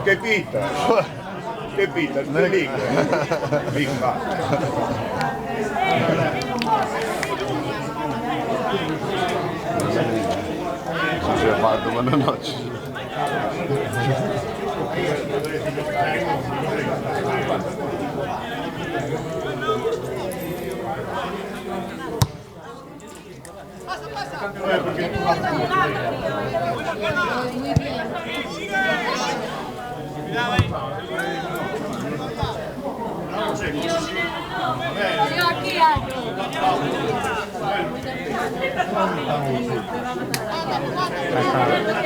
Che pita? Che pita? Non è lì. Lì fa. Si è fatto, ma non oggi.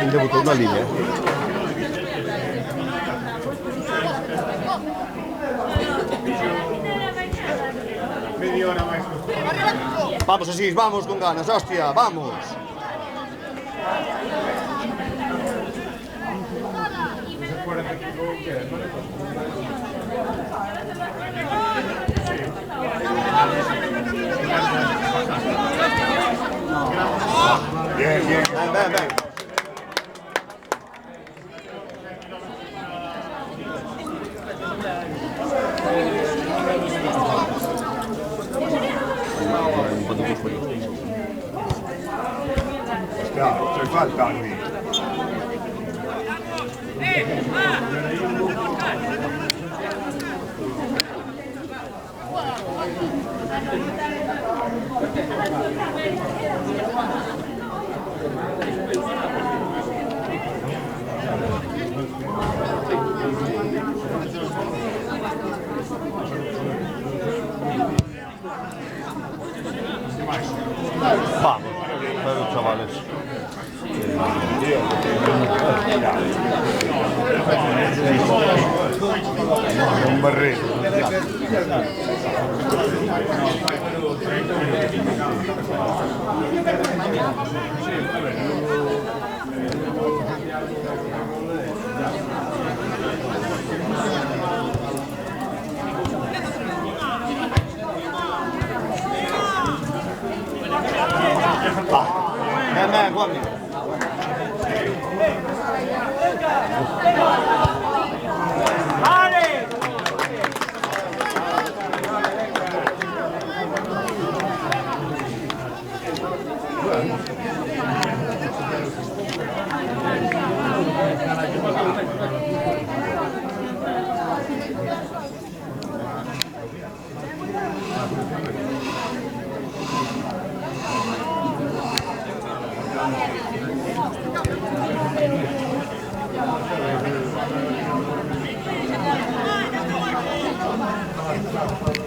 Il debutto una linea. Vamos así, vamos con ganas, hostia, vamos. Bien, bien. Ven, ven, ven. C'è falta qui. Vamos, pero chavales. Un barrito. Ven, ven, Juanmi.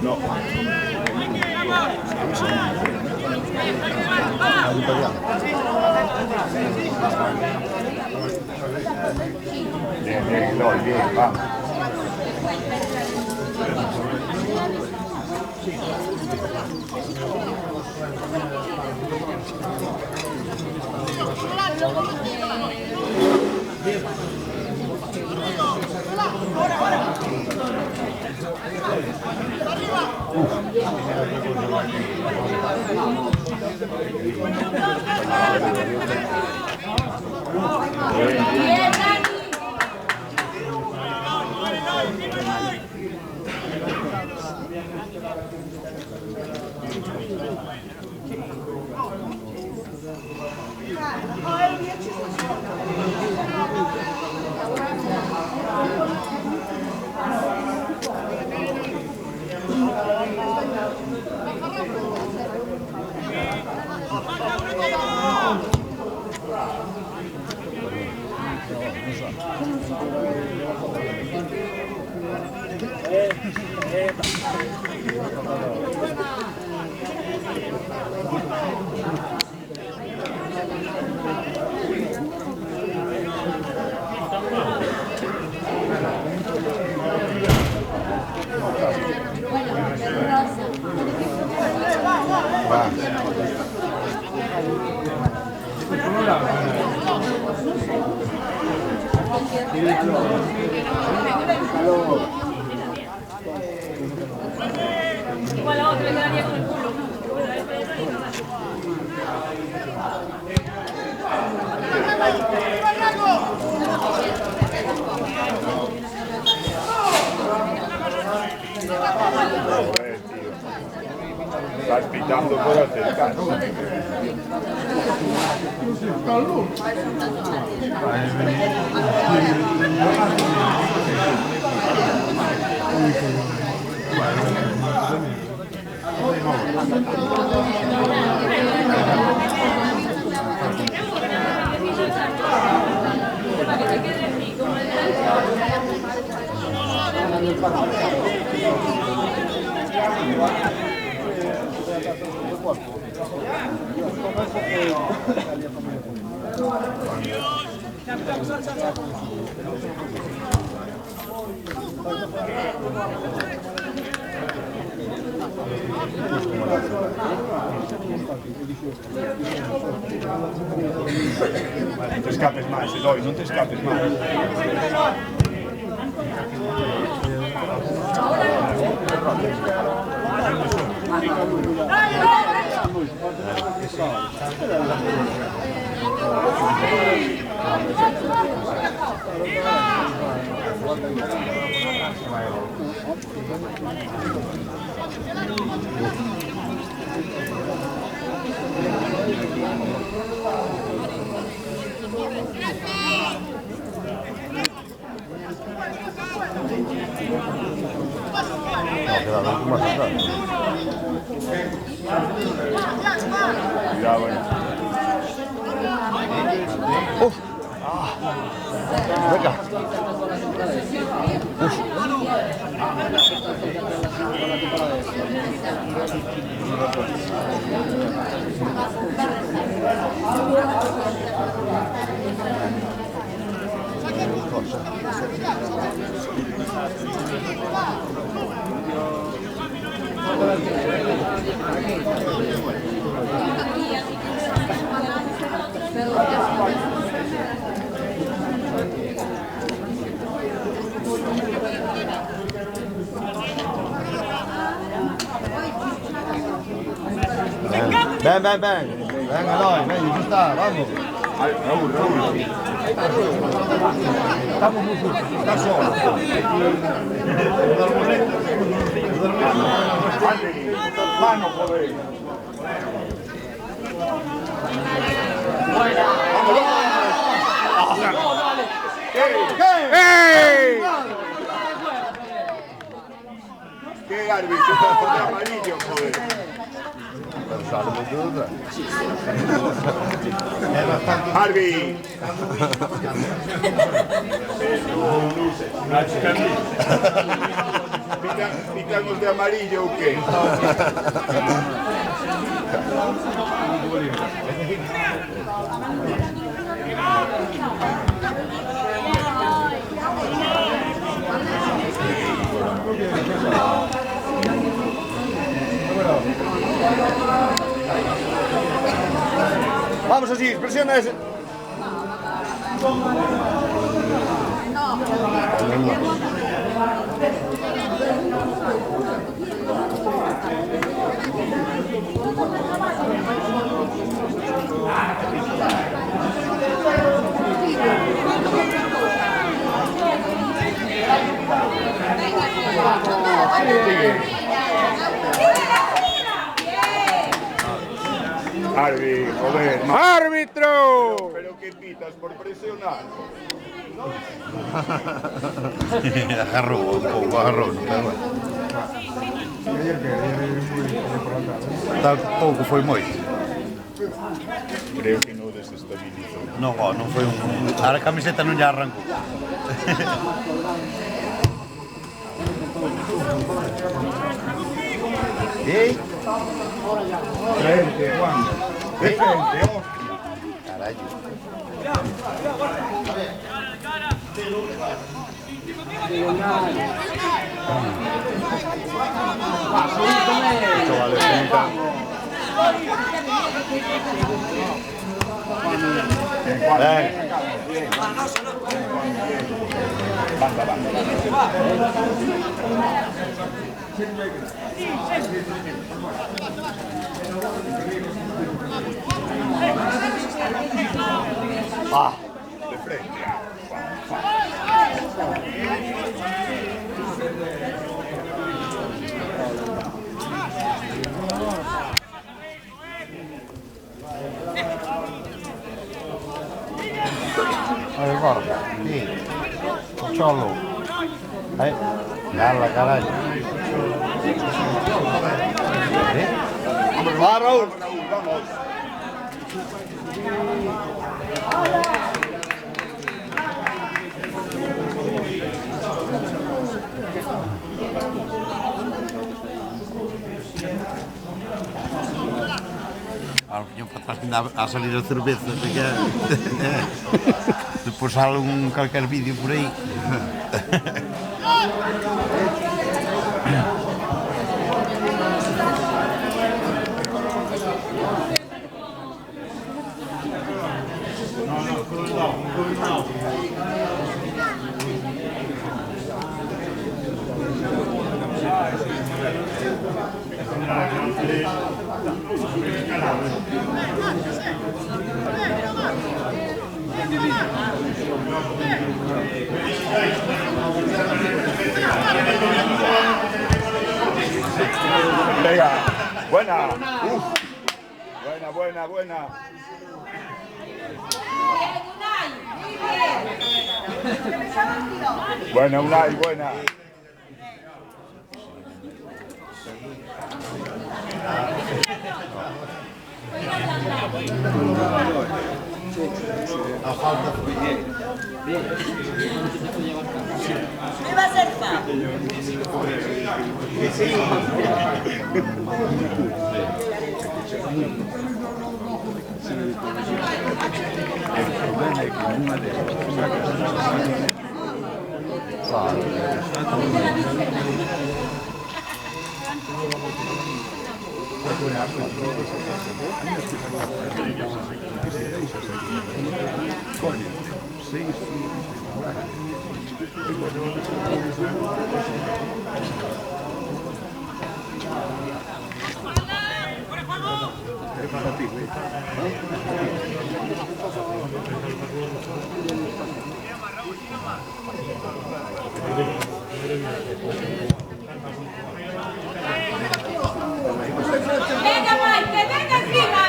No. Bien, bien, no, bien, vamos. Igual a otro le quedaría con el culo. pitando por acercarse. No te escapes más, Eloy, no te escapes más. Cuidado, Uf. Venga. Ven. Venga, Eloy, ven, ya está, vamos. Raúl. Estamos muy juntos, está solo. Mano, joder. ¡Qué árbitro! ¡Qué amarillo, joder! ¡Harvey! ¿Pitamos de amarillo o qué? Vamos así, presiona ese. Harvey, joder. ¡Árbitro! ¿Pero qué pitas por presionar? Agarró un pouco, agarrou, non ten mal. Tampouco foi moito. Creo que no desestabilizó. Non, non foi un... A camiseta non lle arrancou. Ei, Frente, Juan. De frente, hostia. Carallo. Chavales, punta. ah, De frente. corda. Sì. Facciolo. Dalla carajo. Va, Raúl. Vamos. Ahora yo para ha salido cerveza. Después sale cualquier vídeo por ahí. Venga, buena. Uf. Buena. Buena, Unai, buena. Me va a ser fácil. Venga, Maite, venga encima.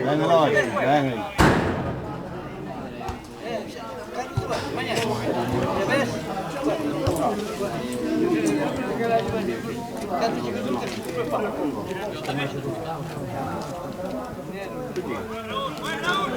Venga, noi, venga.